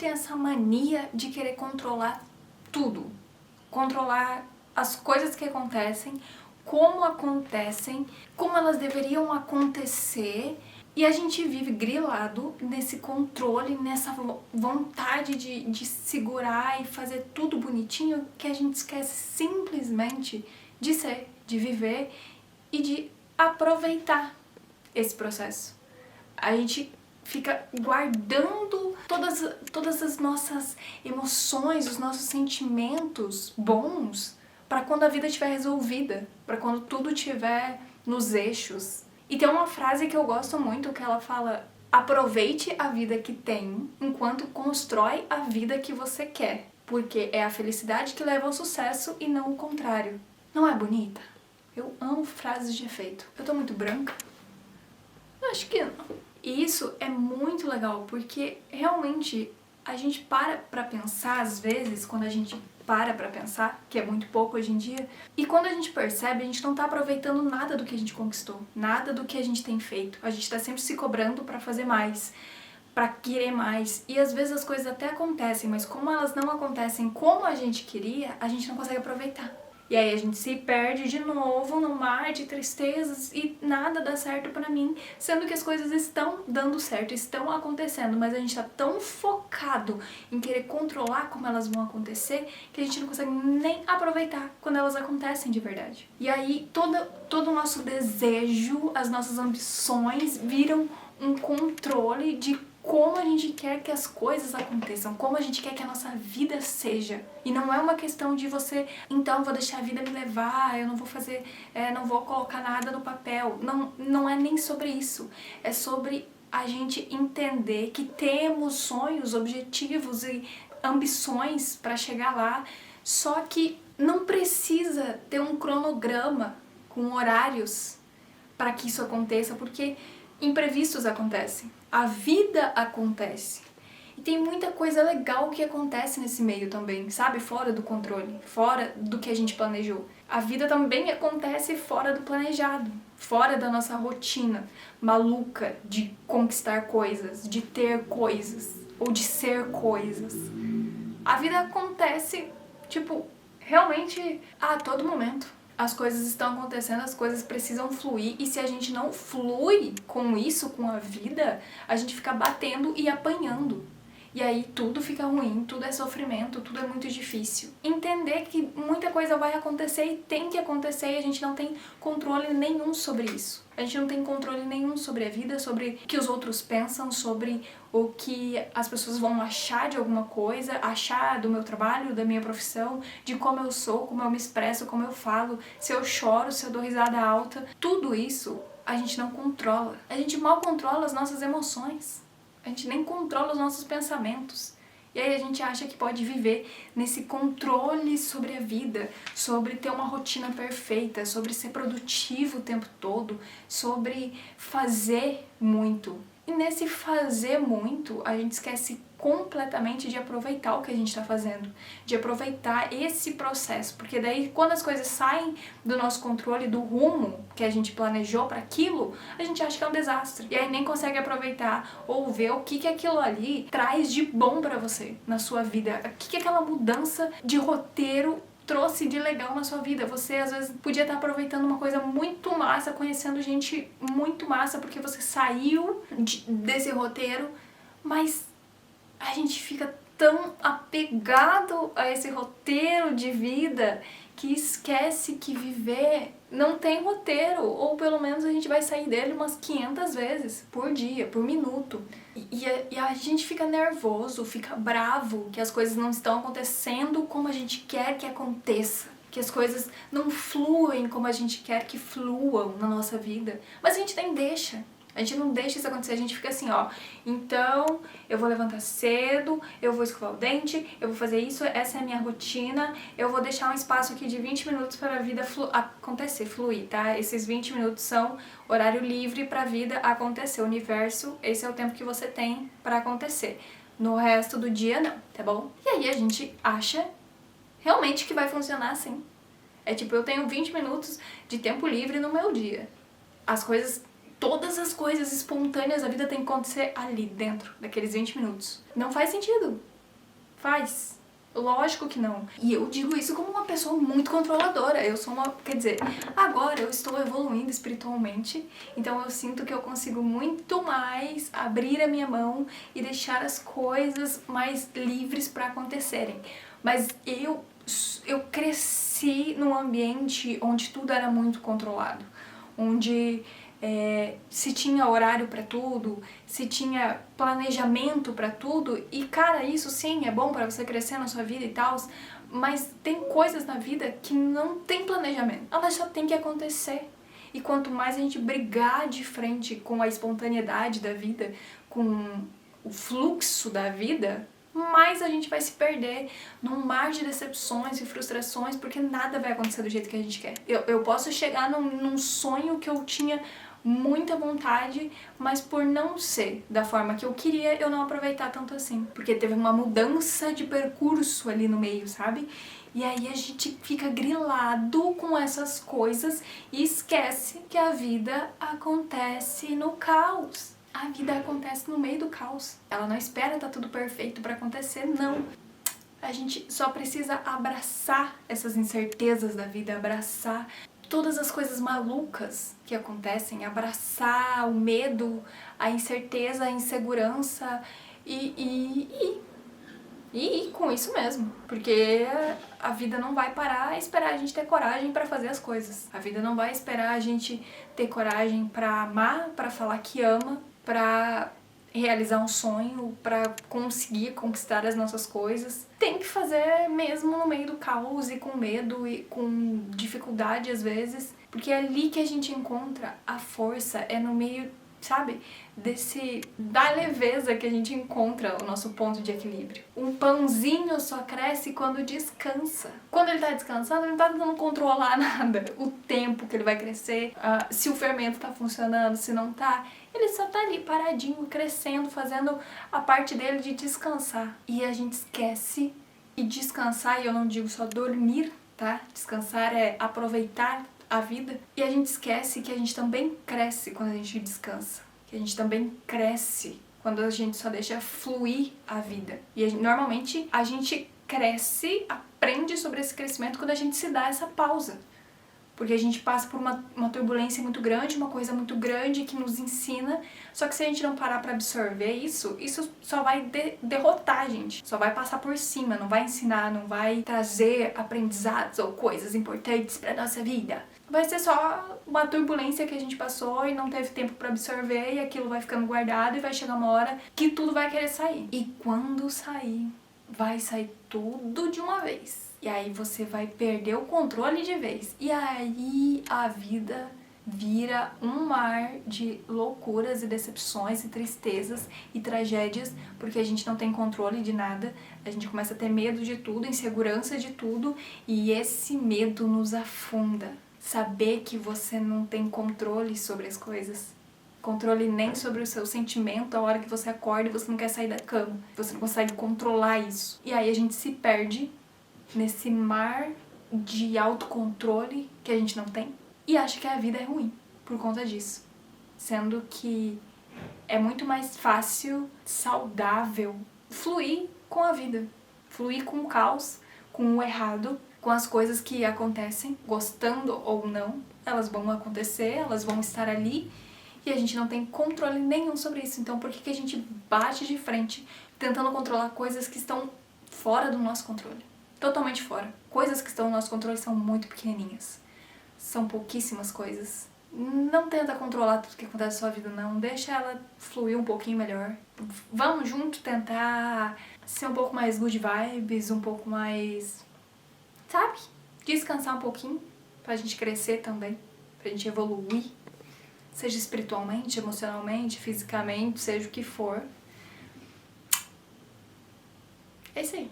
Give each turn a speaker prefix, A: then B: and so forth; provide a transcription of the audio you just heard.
A: tem essa mania de querer controlar tudo. Controlar as coisas que acontecem, como elas deveriam acontecer, e a gente vive grilado nesse controle, nessa vontade de segurar e fazer tudo bonitinho, que a gente esquece simplesmente de ser, de viver e de aproveitar esse processo. A gente fica guardando todas as nossas emoções, os nossos sentimentos bons para quando a vida estiver resolvida, para quando tudo estiver nos eixos. E tem uma frase que eu gosto muito, que ela fala: aproveite a vida que tem enquanto constrói a vida que você quer, porque é a felicidade que leva ao sucesso e não o contrário. Não é bonita? Eu amo frases de efeito. Eu tô muito branca? Eu acho que não. E isso é muito legal, porque realmente a gente pra pensar, às vezes, quando a gente pra pensar, que é muito pouco hoje em dia, e quando a gente percebe, a gente não tá aproveitando nada do que a gente conquistou, nada do que a gente tem feito. A gente tá sempre se cobrando pra fazer mais, pra querer mais, e às vezes as coisas até acontecem, mas como elas não acontecem como a gente queria, a gente não consegue aproveitar. E aí a gente se perde de novo no mar de tristezas e nada dá certo pra mim, sendo que as coisas estão dando certo, estão acontecendo, mas a gente tá tão focado em querer controlar como elas vão acontecer que a gente não consegue nem aproveitar quando elas acontecem de verdade. E aí todo o nosso desejo, as nossas ambições viram um controle de como a gente quer que as coisas aconteçam, como a gente quer que a nossa vida seja. E não é uma questão de você, então vou deixar a vida me levar, eu não vou fazer, não vou colocar nada no papel. Não é nem sobre isso. É sobre a gente entender que temos sonhos, objetivos e ambições para chegar lá, só que não precisa ter um cronograma com horários para que isso aconteça, porque imprevistos acontecem, a vida acontece. E tem muita coisa legal que acontece nesse meio também, sabe? Fora do controle, fora do que a gente planejou. A vida também acontece fora do planejado, fora da nossa rotina maluca de conquistar coisas, de ter coisas ou de ser coisas. A vida acontece, tipo, realmente a todo momento. As coisas estão acontecendo, as coisas precisam fluir, e se a gente não flui com isso, com a vida, a gente fica batendo e apanhando. E aí tudo fica ruim, tudo é sofrimento, tudo é muito difícil. Entender que muita coisa vai acontecer e tem que acontecer, e a gente não tem controle nenhum sobre isso. A gente não tem controle nenhum sobre a vida, sobre o que os outros pensam, sobre o que as pessoas vão achar de alguma coisa, achar do meu trabalho, da minha profissão, de como eu sou, como eu me expresso, como eu falo, se eu choro, se eu dou risada alta. Tudo isso a gente não controla. A gente mal controla as nossas emoções. A gente nem controla os nossos pensamentos. E aí a gente acha que pode viver nesse controle sobre a vida, sobre ter uma rotina perfeita, sobre ser produtivo o tempo todo, sobre fazer muito. E nesse fazer muito, a gente esquece completamente de aproveitar o que a gente está fazendo, de aproveitar esse processo, porque daí quando as coisas saem do nosso controle, do rumo que a gente planejou para aquilo, a gente acha que é um desastre, e aí nem consegue aproveitar ou ver o que aquilo ali traz de bom para você na sua vida, o que aquela mudança de roteiro trouxe de legal na sua vida. Você às vezes podia estar aproveitando uma coisa muito massa, conhecendo gente muito massa, porque você saiu desse roteiro, mas a gente fica tão apegado a esse roteiro de vida que esquece que viver não tem roteiro, ou pelo menos a gente vai sair dele umas 500 vezes por dia, por minuto. E a gente fica nervoso, fica bravo que as coisas não estão acontecendo como a gente quer que aconteça, que as coisas não fluem como a gente quer que fluam na nossa vida, mas a gente nem deixa. A gente não deixa isso acontecer, a gente fica assim, ó, então eu vou levantar cedo, eu vou escovar o dente, eu vou fazer isso, essa é a minha rotina, eu vou deixar um espaço aqui de 20 minutos para a vida acontecer, fluir, tá? Esses 20 minutos são horário livre para a vida acontecer, o universo, esse é o tempo que você tem para acontecer. No resto do dia, não, tá bom? E aí a gente acha realmente que vai funcionar assim. É tipo, eu tenho 20 minutos de tempo livre no meu dia. Todas as coisas espontâneas da vida tem que acontecer ali dentro daqueles 20 minutos. Não faz sentido. Faz. Lógico que não. E eu digo isso como uma pessoa muito controladora. Eu sou uma... Quer dizer, agora eu estou evoluindo espiritualmente, então eu sinto que eu consigo muito mais abrir a minha mão e deixar as coisas mais livres para acontecerem. Mas eu cresci num ambiente onde tudo era muito controlado. Onde se tinha horário pra tudo, se tinha planejamento pra tudo, e cara, isso sim é bom pra você crescer na sua vida e tal, mas tem coisas na vida que não tem planejamento, elas só tem que acontecer. E quanto mais a gente brigar de frente com a espontaneidade da vida, com o fluxo da vida, mais a gente vai se perder num mar de decepções e frustrações, porque nada vai acontecer do jeito que a gente quer. Eu posso chegar num sonho que eu tinha muita vontade, mas por não ser da forma que eu queria, eu não aproveitar tanto assim. Porque teve uma mudança de percurso ali no meio, sabe? E aí a gente fica grilado com essas coisas e esquece que a vida acontece no caos. A vida acontece no meio do caos. Ela não espera estar tudo perfeito para acontecer, não. A gente só precisa abraçar essas incertezas da vida, abraçar todas as coisas malucas que acontecem, abraçar o medo, a incerteza, a insegurança e ir com isso mesmo, porque a vida não vai parar a esperar a gente ter coragem pra fazer as coisas. A vida não vai esperar a gente ter coragem pra amar, pra falar que ama, pra realizar um sonho, pra conseguir conquistar as nossas coisas. Tem que fazer mesmo no meio do caos e com medo e com dificuldade às vezes, porque é ali que a gente encontra a força, é no meio, sabe, da leveza que a gente encontra o nosso ponto de equilíbrio. Um pãozinho só cresce quando descansa. Quando ele tá descansando, ele não tá tentando controlar nada, o tempo que ele vai crescer, se o fermento tá funcionando, se não tá. Ele só tá ali paradinho, crescendo, fazendo a parte dele de descansar. E a gente esquece, e descansar, e eu não digo só dormir, tá? Descansar é aproveitar a vida. E a gente esquece que a gente também cresce quando a gente descansa. Que a gente também cresce quando a gente só deixa fluir a vida. E normalmente a gente cresce, aprende sobre esse crescimento quando a gente se dá essa pausa. Porque a gente passa por uma turbulência muito grande, uma coisa muito grande que nos ensina. Só que se a gente não parar pra absorver isso só vai derrotar a gente. Só vai passar por cima, não vai ensinar, não vai trazer aprendizados ou coisas importantes pra nossa vida. Vai ser só uma turbulência que a gente passou e não teve tempo pra absorver, e aquilo vai ficando guardado e vai chegar uma hora que tudo vai querer sair. E quando sair, vai sair tudo de uma vez. E aí você vai perder o controle de vez. E aí a vida vira um mar de loucuras e decepções e tristezas e tragédias, porque a gente não tem controle de nada, a gente começa a ter medo de tudo, insegurança de tudo, e esse medo nos afunda. Saber que você não tem controle sobre as coisas, controle nem sobre o seu sentimento a hora que você acorda e você não quer sair da cama, você não consegue controlar isso. E aí a gente se perde nesse mar de autocontrole que a gente não tem e acha que a vida é ruim por conta disso, sendo que é muito mais fácil, saudável, fluir com a vida, fluir com o caos, com o errado, com as coisas que acontecem, gostando ou não, elas vão acontecer, elas vão estar ali e a gente não tem controle nenhum sobre isso. Então por que a gente bate de frente tentando controlar coisas que estão fora do nosso controle? Totalmente fora. Coisas que estão no nosso controle são muito pequenininhas. São pouquíssimas coisas. Não tenta controlar tudo que acontece na sua vida, não. Deixa ela fluir um pouquinho melhor. Vamos junto tentar ser um pouco mais good vibes, um pouco mais... sabe? Descansar um pouquinho pra gente crescer também. Pra gente evoluir. Seja espiritualmente, emocionalmente, fisicamente, seja o que for. É isso aí.